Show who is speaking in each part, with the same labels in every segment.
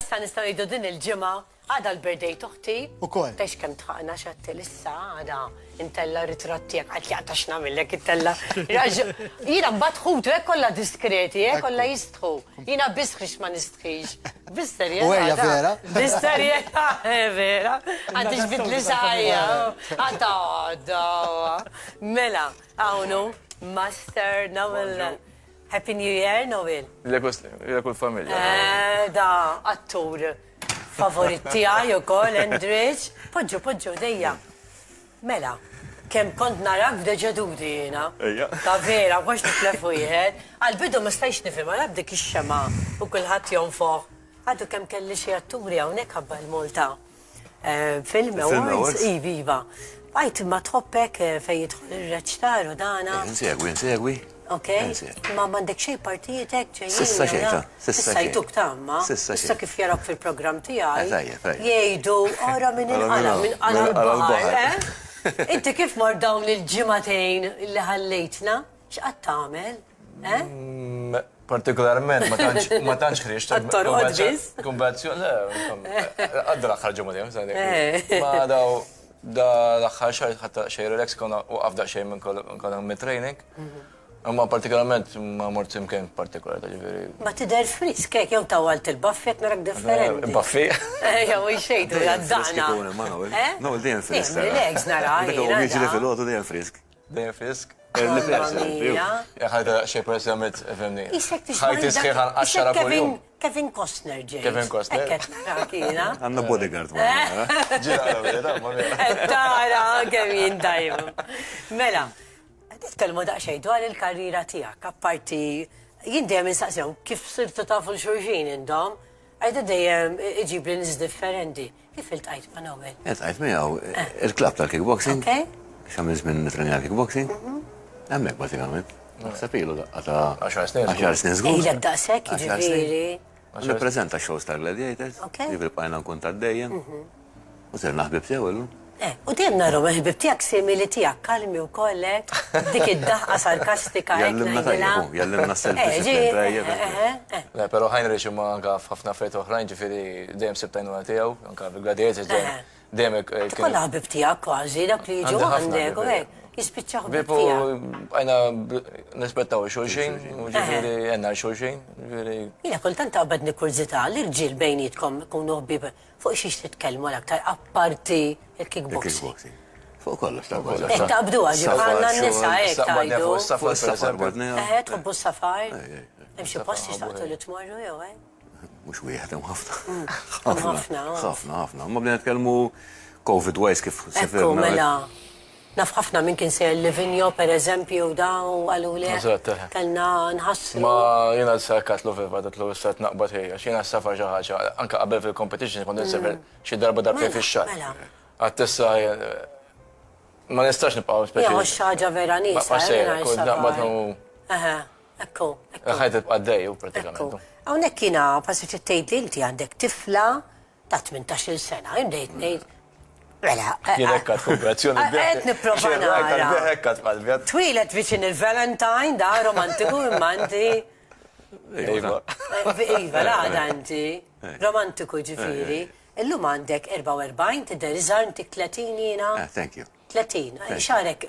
Speaker 1: Issa nistgħu jgħidu din il-ġimgħa għada l-birthday toħti.
Speaker 2: Ukoll.
Speaker 1: Tex kemm tħaqna xattil issa għada intella ritratti jekk għad jaqta x'namillek intella. Jiena mbagħad ħutu hekk kollha diskreti, kollha jistħu. Jiena bisħix ma nistħix. Bis-serjetà.
Speaker 2: U hija vera.
Speaker 1: Bis-serjetà vera. Għad bidli sajja. Għadda. Mela, hawnnu, Master Noel. Happy New Year, Noel.
Speaker 3: Lekul familja.
Speaker 1: Da, attur favorit tiegħi ukoll, Endridge. Poġġu, dejja. Mela, kemm kont narak f'deġadudi jiena.
Speaker 3: Ejja.
Speaker 1: Ta' vera, mhux nitlefu wieħed. Għal-bidu ma stajx nifhem, għal dik ix-xema u kulħadd jonfoq. Għadu kemm kelli xi atturi hawnhekk ħabba l-Malta. Film Awards, iva. Għajt ma tħobbek fejn jidħol ir-reċtar u dana.
Speaker 4: Insegwi.
Speaker 1: Ok, ma mandek xej partijietek ġejjin.
Speaker 4: Sissa xejta, sissa
Speaker 1: jtuk tamma. Sissa kif jarak fil-program tijaj. Jgħidu, ora minn il-qala l-bahar. Inti kif mar dawn il-ġimatejn li ħallejtna? X'qatt tagħmel?
Speaker 3: Partikolarment ma tantx ħriġ
Speaker 1: Attorqod biss?
Speaker 3: Kumbazzjoni, għadda l-aħħar ġimgħa ma da l-aħħar xahar ħatta xejn relax konna waqaf daqsxejn minn konna mid-training. Ma partikolarment ma mort imkien partikolari ta' ġifieri.
Speaker 1: Ma tidher frisk hekk jew tawalt il-baffi qed narak differenti.
Speaker 3: Baffi?
Speaker 1: Jew xejtu għaddaqna.
Speaker 4: No, dejjem frisk.
Speaker 1: Relax nara.
Speaker 4: Jiġri fil-għodu dejjem frisk.
Speaker 3: Dejjem frisk?
Speaker 1: Ħajta
Speaker 3: xej prezzament femni.
Speaker 1: Isek
Speaker 3: ħajti sħiħan 10 kuljum.
Speaker 1: Kevin Costner ġej.
Speaker 3: Kevin Costner.
Speaker 1: Ekket nara kiena.
Speaker 4: Għanna bodyguard ma.
Speaker 3: Ġira,
Speaker 1: Tara, Kevin dajmu. Mela, nitkellmu daqsxejn dwar il-karriera tiegħek, apparti jien dejjem insaqsihom kif sirtu tafu l-xulxin intom, għajda dejjem iġib li nies differenti. Kif iltqajt ma' Noel?
Speaker 4: Iltqajt miegħu il-klabb tal-kickboxing. X'għamilt minn trenjar kickboxing. Hemmhekk bażikament. Naħseb ilu daqqa 10 snin. 10 snin żgur.
Speaker 1: Ilek daqshekk jiġifieri.
Speaker 4: Nippreżenta shows tal-Gladiators, jiġifieri bqajna nkun tad-dejjem. U sir naħbib sew illum.
Speaker 1: U dejjem naru meħbib tiegħek simili tiegħek kalmi wkoll hekk, dik id-daħqa sarkastika hekk ngħidilha.
Speaker 4: Jallimna s-self-discipline tajjeb.
Speaker 3: Le, però Heinrich imma anke f'ħafna affarijiet oħrajn ġifieri dejjem sibtajnu tiegħu, anke fil-Gladiators dejjem
Speaker 1: Tkoll ħabib tiegħek kważi dak li jiġu għandek u hekk. Jispiċċa ħbib
Speaker 3: Bipu,
Speaker 1: tiegħek.
Speaker 3: għajna nispettaw xulxin, u ġifieri għenna xulxin, ġifieri.
Speaker 1: Jiena kultant taqbadni kurzità l-irġiel bejnietkom ikunu ħbieb fuq xiex titkellmu l-aktar apparti il-kickboxing.
Speaker 4: Fuq kollox ta'
Speaker 1: kollox. Taqbdu għagġu għanna n-nisa hekk tajdu.
Speaker 4: Fuq s-safar.
Speaker 1: Tħobbu s-safar. Hemm xi posti xtaqtu li tmorru jew
Speaker 4: Mhux wieħed hemm ħafna.
Speaker 1: Ħafna.
Speaker 4: Ma bdejna nitkellmu COVID-wise kif
Speaker 1: Ekku mela. Naf ħafna minn kien se Livigno pereżempju daw għalu li kellna nħassru.
Speaker 3: Ma jiena s-sarkat l-uvi badat l-uvi s-sat naqbad hija, xina s-safar ġaħġa, anka qabel fil-competition kont n-sefer xi darba darbtejn fix-xahar. Għattissa ma nistax nibqgħu speċi.
Speaker 1: Jaw xaġa vera nisa.
Speaker 3: Ma xejn, kont naqbad
Speaker 1: Ekku.
Speaker 3: ħajt għaddej pratikament.
Speaker 1: Hawnhekk jiena passi tgħid li inti għandek tifla ta' 18-il sena, jindejt ngħid. Mela,
Speaker 3: Jiekkat kooperazzjoni
Speaker 1: qed nipprova
Speaker 3: nara.
Speaker 1: Twilet viċin il-Valentine, da romantiku imma inti. Iva, la inti. Romantiku ġifieri. Illum għandek 44, tidher iżgħar inti 30 jiena.
Speaker 4: Thank you.
Speaker 1: 30. Xarek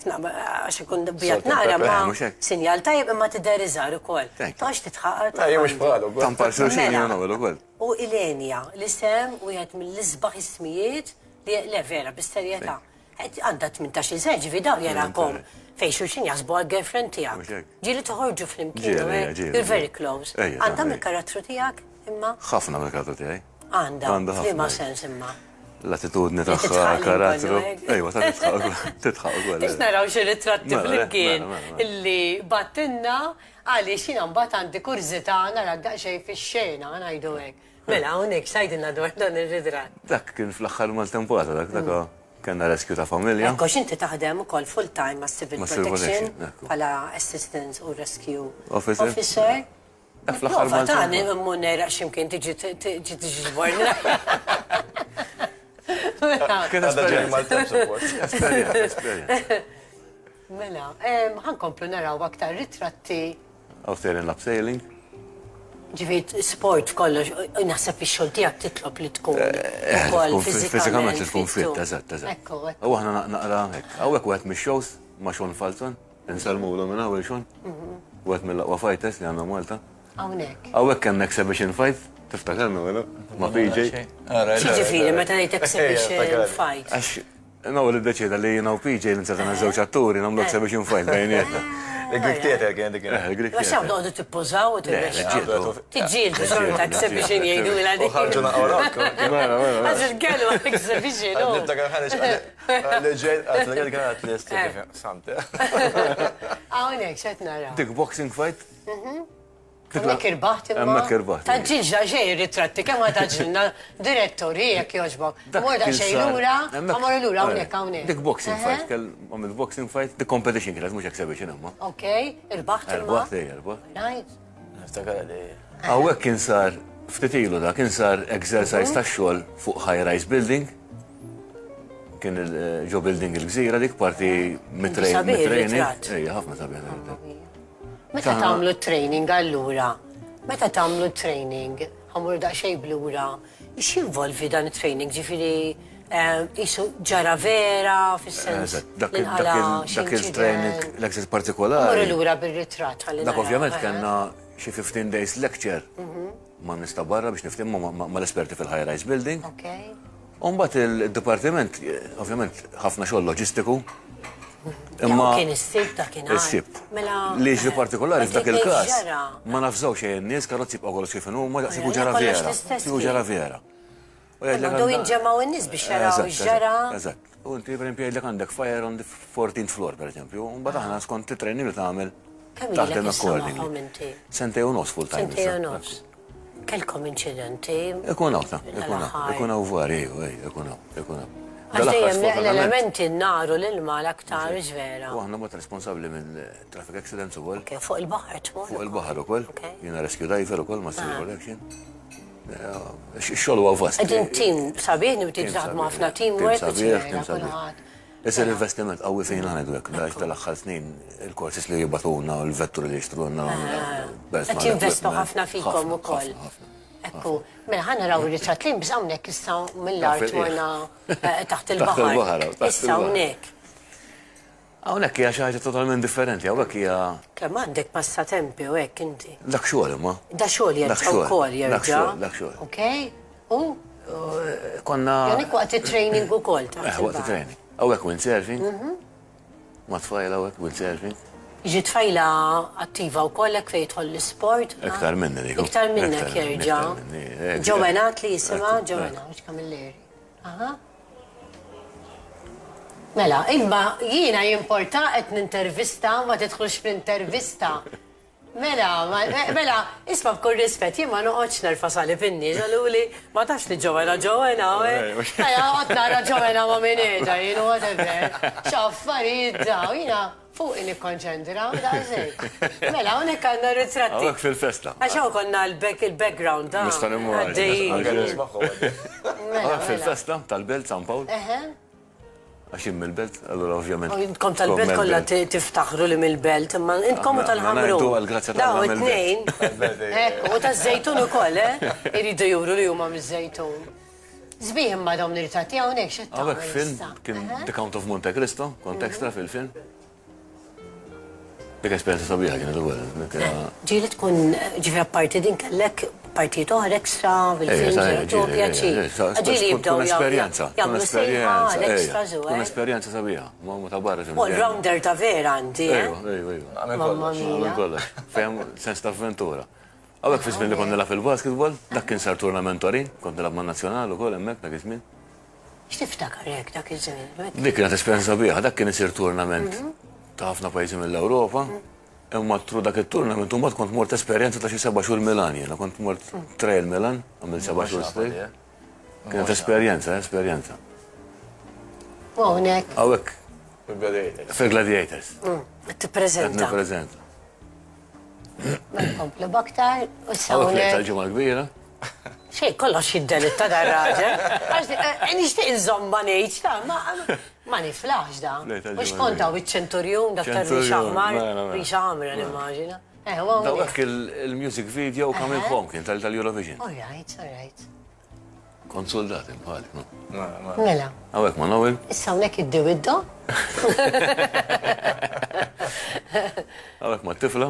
Speaker 1: għax ikun bijat nara ma sinjal tajjeb imma tidher iżgħar ukoll. Tax titħaqar.
Speaker 3: Mhux bħalu.
Speaker 4: Tampar xulxin jien nagħmel ukoll.
Speaker 1: U Ilenia, l-isem wieħed mill-isbaħ ismijiet li le vera bis-serjetà. Għandha 18 sena ġifi daw jarakom fejn xulxin jaħsbu għall-girlfriend tiegħek. Ġieli toħorġu flimkien. You're very close. Għandha mill-karattru tiegħek imma?
Speaker 4: Ħafna mill-karattru tiegħi.
Speaker 1: Għandha. F'liema sens imma?
Speaker 4: L-attitudni tagħha, karattru. Ejwa, titħaq ukoll.
Speaker 1: Biex naraw xi ritratti flimkien illi battinna għaliex jiena mbagħad għandi kurżità nara daqsxejn fix-xena ngħidu hekk. Mela hawnhekk sajdilna dwar dan ir-ritratt.
Speaker 4: Dak kien fl-aħħar mal-temporata dak kellna rescue ta' familja.
Speaker 1: Ekkox inti taħdem ukoll full-time ma' Civil Protection bħala Assistant u Rescue Officer.
Speaker 4: Fl-aħħar mal-temporata.
Speaker 1: Tani immu neraq x'imkien tiġi tiġborna. Mela, ħankomplu naraw aktar ritratti.
Speaker 4: Australian lap sailing.
Speaker 1: Ġifit, sport kollox, naħseb ix-xogħol tiegħek titlob li tkun ukoll
Speaker 4: Fiżikament tkun fit,
Speaker 1: fit.
Speaker 4: eżatt, eżatt.
Speaker 1: Ekku, ekku.
Speaker 4: U aħna naqra hekk. Hawnhekk wieħed mix-shows ma' Sean Falton, insalmulu minn hawn Sean. Wieħed mill-aqwa fighters li għandna Malta.
Speaker 1: Hawnhekk.
Speaker 4: Hawnhekk kellna exhibition fight, tiftakarna wara? Ma' PJ.
Speaker 1: Ġifieri meta ngħid exhibition fight.
Speaker 4: Għax naw li d-deċida li jina u PJ l-insertana żewġ atturi nagħmlu exhibition fight bejnietna.
Speaker 3: Il-Greek Theater kien dik.
Speaker 4: Il-Greek
Speaker 1: Ma xaw doqdu tippożaw u tirrexxu. Tiġġieldu xorta exhibition jgħidu l
Speaker 3: U ħarġu naqrawk.
Speaker 1: Għażil kellu exhibition.
Speaker 3: Niftakar ħareġ li ġejt għat-l-għed għat l-istik. Samte.
Speaker 1: Hawnhekk x'qed naraw.
Speaker 4: Dik boxing fight?
Speaker 1: Hemmhekk irbaħt imma.
Speaker 4: Hemmhekk irbaħt.
Speaker 1: Taġġilġa xejn ir-ritratti kemm ma taġġilna direttori jekk jogħġbok. Morda xejn lura, amor lura hawnhekk.
Speaker 4: Dik boxing fight, kell għamil boxing fight, dik competition kienet mhux exhibition imma.
Speaker 1: Okej, irbaħt imma.
Speaker 4: Irbaħt irbaħt.
Speaker 1: Right.
Speaker 3: Niftakar li.
Speaker 4: Hawnhekk kien sar ftit ilu da, kien sar exercise tax-xogħol fuq high-rise building. Kien il-ġo building il-gżira dik parti mit-training. Ejja, ħafna sabiħ.
Speaker 1: Meta tagħmlu training allura? Meta tagħmlu training, ħamur daqsxejn blura, x'involvi dan it-training? Ġifieri isu ġara vera fis-sens
Speaker 4: dak il-training l-exercise partikolari.
Speaker 1: Morru lura bir-ritratt ħalli.
Speaker 4: Dak ovvjament kellna xi 15 days lecture ma' nista' barra biex niftim mal-esperti fil-high rise building. Mbagħad il-dipartiment, ovvjament ħafna xogħol loġistiku.
Speaker 1: Imma kien is-sib ta' kien
Speaker 4: is-sib. Li ġi partikolari f'dak il-każ ma nafżaw xejn nies karozzi bqgħu kollox kif inhu ma sibu ġara vera. Sibu ġara vera.
Speaker 1: Għandu jinġemgħu in-nies biex jaraw ix-ġara.
Speaker 4: Eżatt. U inti pereżempju jgħidlek għandek fire on the 14th floor pereżempju, u mbagħad aħna skont it-training li tagħmel taħdem accordingly. Sentej u nofs full time.
Speaker 1: Sentej u nofs. Kelkom inċidenti.
Speaker 4: Ikun hawn vari, ikun hawn.
Speaker 1: Għaxdejjem l-elementi n-naru l-ilma l-aktar ġvera.
Speaker 4: U għahna mot responsabli minn traffic accidents u għol.
Speaker 1: Fuq il-bahar tmur.
Speaker 4: Fuq il-bahar u għol. Jena rescue diver u għol, ma civil protection. Xol u għavast.
Speaker 1: Għedin tim sabiħ, nibti ġdaħdmu ħafna tim work.
Speaker 4: Tim sabiħ. Isir investiment għawi fejn għana dwek, daħx tal-axħal snin il-korsis li jibatuna u l-vetturi li jishtruna.
Speaker 1: Għed jinvestu ħafna fikom u koll. Ekku, mela ħana raw il-ritrat li bis hawnhekk issa mill-art morna taħt il-baħar. Issa hawnhekk.
Speaker 4: Hawnhekk hija xi ħaġa totalment differenti, hawnhekk hija.
Speaker 1: Kemm għandek passatempi u hekk inti.
Speaker 4: Dak xogħol imma.
Speaker 1: Da xogħol jerġa' wkoll jerġa'.
Speaker 4: Dak xogħol.
Speaker 1: Okej. U
Speaker 4: konna.
Speaker 1: Janik waqt it-training ukoll taħt.
Speaker 4: Waqt it-training. Hawnhekk windsurfing. Ma tfajla hawnhekk windsurfing.
Speaker 1: Iġi tfajla attiva u kollek fej tħoll l-sport.
Speaker 4: Iktar minna dik.
Speaker 1: Iktar minna kjerġa. Ġowenat li jisima, ġowenat, mux kamilleri. Mela, imma jiena jimporta qed nintervista, ma tidħulx fl-intervista. Mela, isma b'kull rispett, jien ma noqgħodx nerfa' sali pinni, ġaluli, ma tax li ġowena, għad nara ġowena ma minn eġa, jien whatever. Xaffarijiet daw, jiena fuq nikkonċentra, dażej. Mela, hawnhekk għandna ritratti.
Speaker 4: Hawnhekk fil-festa.
Speaker 1: Għaxaw konna l-background da.
Speaker 4: Nista' nimmuar. Hawnhekk fil-festa tal-Belt San Pawl. Għaxin mill-Belt, allura ovvjament.
Speaker 1: Intkom tal-Belt kollha tiftaħru li mill-Belt, imma intkom u tal-ħamru. Daw it-tnejn. U taż-żejtun ukoll, iridu juru li huma miż-żejtun. Zbieħ imma dawn l-ritratti hawnhekk x'qed tagħmel.
Speaker 4: Hawnhekk film kien The Count of Monte Cristo, kont ekstra fil-film. Dik esperjenza sabiħa kienet ukoll.
Speaker 1: Ġieli tkun ġifi apparti din kellek partijiet oħra ekstra fil-film pjaċir. Ġieli jibdew jagħmlu sejħa l-ekstra żewġ.
Speaker 4: Kun esperjenza sabiħa, ma ta' barra.
Speaker 1: All-rounder ta' vera għandi,
Speaker 3: Mamma
Speaker 1: mia.
Speaker 4: Fejem sens ta' avventura. Għawek fi żmien li konna fil-basketball, dak kien sar turnament orin, kont nilgħab man-nazzjonal ukoll hemmhekk dak iż-żmien.
Speaker 1: X'tiftakar hekk dak iż-żmien?
Speaker 4: Dik kienet esperjenza sabiħa, dak kien isir turnament ta' ħafna pajjiżi mill-Ewropa. Imma tru dak it-turnament, mbagħad kont mort esperjenza ta' xi 7 xhur Milan jiena, kont mort trail Milan, għamil 7 xhur stej. Kienet esperjenza.
Speaker 1: U hawnhekk.
Speaker 4: Hawnhekk. Fil-Gladiators.
Speaker 1: Tippreżenta.
Speaker 4: Nippreżenta.
Speaker 1: Komplu baktar u
Speaker 4: Hawnhekk tal-ġimgħa kbira.
Speaker 1: Xej, kollox jiddelitta da raġel. Nixtieq inżomma ngħid ta' ma niflax da. U xkontaw iċ-ċenturjun, dak tar rixa ħmar, rixa ħamra nimmaġina.
Speaker 4: Dawek il-music video coming home kien tal-Eurovision.
Speaker 1: All right.
Speaker 4: Kont soldat bħalik, no?
Speaker 1: Mela.
Speaker 4: Għawek ma nawel?
Speaker 1: Issa hawnhekk id-diwidda?
Speaker 4: Għawek ma t-tifla?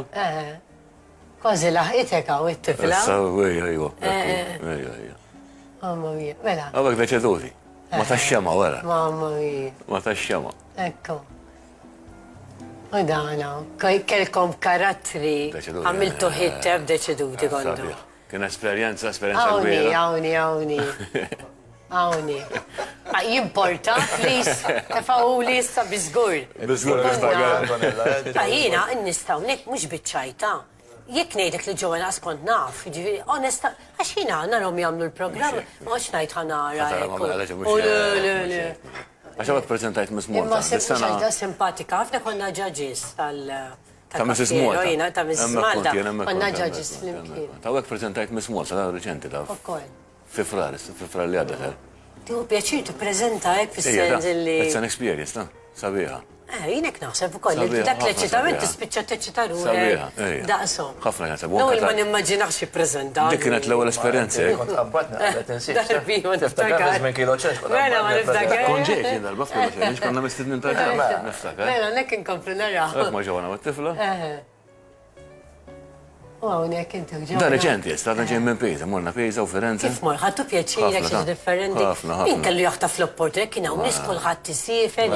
Speaker 1: Kważi laħqitek hawn it-tifla.
Speaker 4: Issa, ejwa.
Speaker 1: Mamma mia, mela.
Speaker 4: Għawek deċeduti. Ma tax-xema wara.
Speaker 1: Mamma mia.
Speaker 4: Ma tax-xema.
Speaker 1: Ekku. U dana, kelkom karattri, għamiltu hitteb deċeduti kondu.
Speaker 4: Kien esperienza
Speaker 1: Għawni,
Speaker 4: gbira.
Speaker 1: Għawni. Jimporta, please, tafawu li jissa bizgur.
Speaker 4: Bizgur,
Speaker 1: Jina, nistaw, nek mux bitċajta. Jek nejdek li ġowa nas kont naf, onesta, għax jina narom jamlu l-program, maċ najt ħanara.
Speaker 4: Għaxawek prezentajt Miss Malta.
Speaker 1: Imma sempliċajta simpatika, għafna konna ġaġis
Speaker 4: Ta' Mrs. Malta.
Speaker 1: Ta' Mrs. Malta, konna ġaġis fl-imkien.
Speaker 4: Għawek prezentajt Miss Malta, ta' reċenti ta'
Speaker 1: Ukoll.
Speaker 4: fi frar li għadda.
Speaker 1: Tiħu pjaċir t-prezenta għek fil-sens li...
Speaker 4: It's an experience, ta' sabiħa.
Speaker 1: Jinek naħseb ukoll, dak l-eċitament tispiċċa teċitaru.
Speaker 4: Sabiħa,
Speaker 1: Daqsu.
Speaker 4: ħafna għata.
Speaker 1: L-ewwel ma nimmaġinax jippreżenta.
Speaker 4: Dik kienet l-ewwel esperjenza.
Speaker 3: Kont qabbatna, għalet insib.
Speaker 1: Darbi, ma
Speaker 3: Tiftakar
Speaker 1: niftakar.
Speaker 3: bizmen kilo ċenx.
Speaker 1: Mela, ma niftakar.
Speaker 4: Kun ġejt jien darba f'kollox, għaliex konna mistednin ta' niftakar.
Speaker 1: Mela, nek inkomplu naraw.
Speaker 4: Għak ma ġewana mat-tifla?
Speaker 1: U għawnek inti ġew.
Speaker 4: Da reċenti, stadna ġejn minn Pisa, morna Pisa u Firenze.
Speaker 1: Kif mor, ħattu pjaċirek xi differenti. Min kellu jaħta fl-opportek kien hawn nies kulħadd isifer,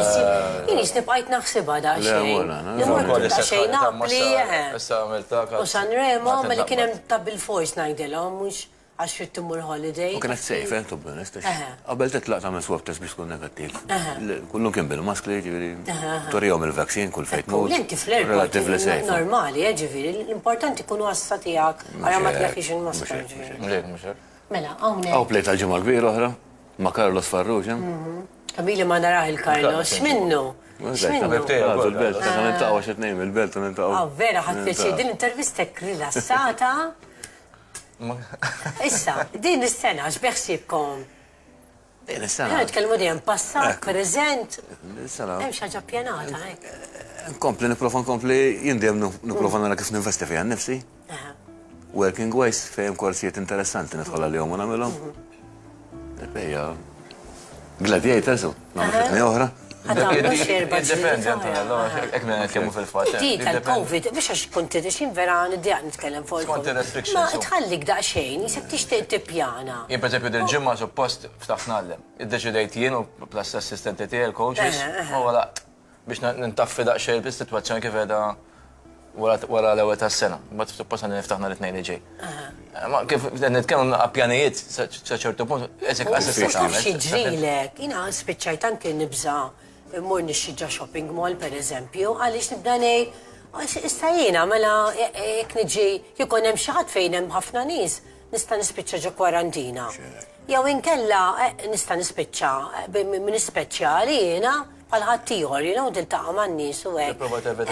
Speaker 1: jien nibqajt naħsibha daqsxejn. Nimur daqsxejn Napli,
Speaker 3: Issa għamilta.
Speaker 1: U Sanremo, ma li kien hemm ta' bil-fors ngħidilhom mhux għax trid timmur holiday.
Speaker 4: U kienet sejf, to be honest. Qabel titlaq ta' swab test biex tkun negattiv. Kullum kien bil-maskli, ġifieri. Torihom il-vaccin kull fejt mod.
Speaker 1: Inti fl-airport normali, ġifieri, l-importanti kunu għassa tiegħek ara ma tjaħħix il-maskra ġifieri. Mela, hawnhekk.
Speaker 4: Għaw plejt għal-ġimgħa kbira oħra, ma' Carlos Farrugia.
Speaker 1: Kabili ma naraħ il-Carlos, x'minnu?
Speaker 4: Il-belt, ta' nintaqgħu x'qed ngħid, il-belt ta' nintaqgħu.
Speaker 1: Vera, ħadd pjaċir din intervistek rilassata. Issa, din is-sena x'beħsibkom?
Speaker 4: Din is-sena.
Speaker 1: Nitkellmu dejjem passat, preżent.
Speaker 4: Is-sena.
Speaker 1: Hemm xi ħaġa ppjanata hekk.
Speaker 4: Nkompli nipprova jindem nipprova nara kif ninvesti fiha nnifsi. Working wise fejn korsijiet interessanti nidħol għalihom u nagħmilhom. Ejja. Gladiators, nagħmel oħra.
Speaker 3: Dependi, ekna nitkellmu fil-fatt.
Speaker 1: Dik għal-Covid, biex għax konti xin vera nidjaq nitkellem fuq il-Covid. Ma tħallik daqsxejn, jisib tixtieq tippjana.
Speaker 3: Jien per eżempju dil-ġimma suppost ftaħt nagħlem. Iddeċidejt jien u plus assistenti tiegħi l-coaches u wara biex nintaffi daqsxejn bis-sitwazzjoni kif qiegħda wara l-ewwel tas-sena. Mbagħad suppost għandna niftaħna l-itnejn li ġej. Ma kif nitkellmu appjanijiet sa ċertu punt, eżek assistent
Speaker 1: għamel. Xi ġrilek, jiena spiċċajt anke nibża' immur nixxiġġa shopping mall per eżempju, għaliex nibda ngħid, issa jiena mela jekk niġi jkun hemm xi ħadd fejn hemm ħafna nies, nista' nispiċċa ġo kwarantina. Jew inkella nista' nispiċċa minn ispeċjali jiena bħal ħadd ieħor jiena u tiltaqa' man-nies u hekk.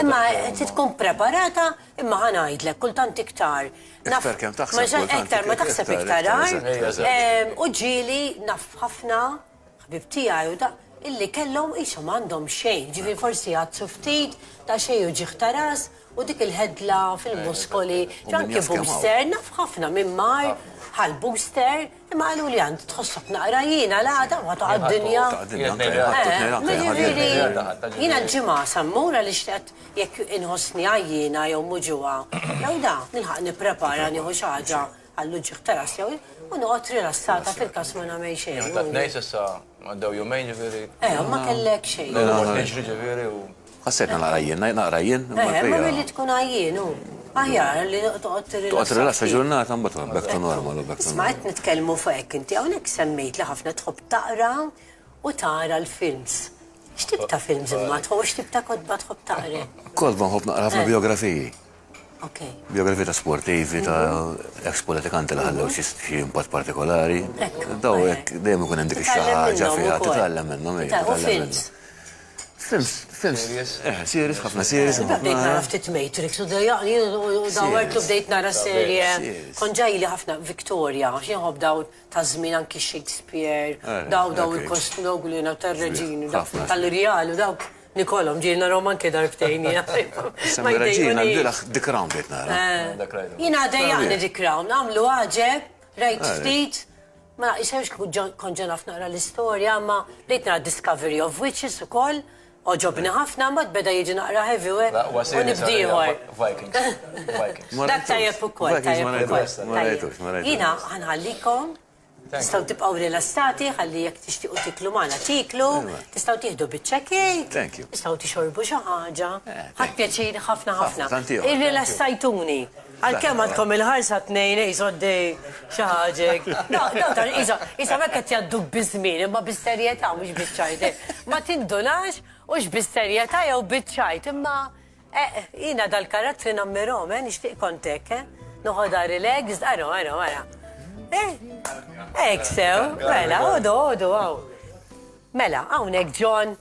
Speaker 1: Imma trid tkun preparata imma ħanajdlek kultant iktar. Iktar ma taħseb iktar u ġieli naf ħafna ħbib tiegħi u illi kellhom ishom għandhom xejn, ġifieri forsi għadsu ftit ta' xejn uġieħ ta' ras u dik il-ħedla fil-muskoli, anke booster, naf ħafna minn mar ħal booster, imma qalu li għand tħossok naqra jiena l-għada ma ta' għad-dinja. Jiena l-ġimgħa sammura li xtaqt jekk inħossni għajjina jew muġuha. Jew da, nilħaq nipprepara nieħu xi ħaġa għall-uġieħ ta' ras jew u noqgħod rilassata fil-każ ma nagħmel xejn.
Speaker 3: Tnejs issa għaddew jumejn ġifieri.
Speaker 1: Ma kellek xejn.
Speaker 3: Niġri ġifieri u.
Speaker 4: Ħassejt naqra jien.
Speaker 1: Ma milli tkun għajjien u. Aħjar li toqgħod
Speaker 4: Toqgħod rilassa ġurnata mbagħad back to normal u back to normal.
Speaker 1: Smajt nitkellmu fuq hekk inti hawnhekk semmejt li ħafna tħobb taqra u tara l-films. X'tib ta' films imma tħobb x'tib ta' kotba tħobb taqra?
Speaker 4: Kotba nħobb naqra ħafna biografiji.
Speaker 1: Okay.
Speaker 4: Biografiji ta' sportivi, ta' ex-politikanti li ħallew xi impatt partikolari. Daw hekk dejjem ikun hemm dik xi ħaġa fiha titgħallem minnhom.
Speaker 1: U films.
Speaker 4: Series, ħafna series.
Speaker 1: Bdejt nara ftit Matrix u dawertu bdejt nara serje. Konġajli ħafna Victoria, xinħob daw ta' żmien anki Shakespeare, daw il-kostu dawk li tar-reġini, tal-Rial u dawk. Nikolom, ġilna roman ke darbtejn.
Speaker 4: Semmera ġina l-biraħ dik Crown bejt nara.
Speaker 1: Jina dejjaqni dik Crown, għamlu għagġeb, rajt ftit. Ma jisewx konġen ħafna naqra l-istoria, ma bdejt nara Discovery of Witches u koll, oġobni ħafna, ma beda jiġi naqra heavyweight. U nibdiħor.
Speaker 3: Vikings.
Speaker 1: Dak tajjeb u koll, tajjeb u koll. Jina ħanħallikom, tistaw tibqaw rilassati, ħalli jek tixtiqu tiklu maħna tiklu, tistaw tiħdu bit-ċekik, tistaw tixorbu xaħġa, ħat pjaċiri ħafna ħafna. Ir-rilassajtuni. Għal-kem għadkom il-ħarsa t-nejn, jizoddi xaħġek. Isa ma kħat jaddu bizmin, imma bis-serjeta, mux bis-ċajt. Ma tindunax, ux bis-serjeta jew bis-ċajt, imma jina dal-karattri nammirom, nishtiq kontek, noħoda relax, għara. Ek sew, mela, għodu, għaw. Mela, għawnek John,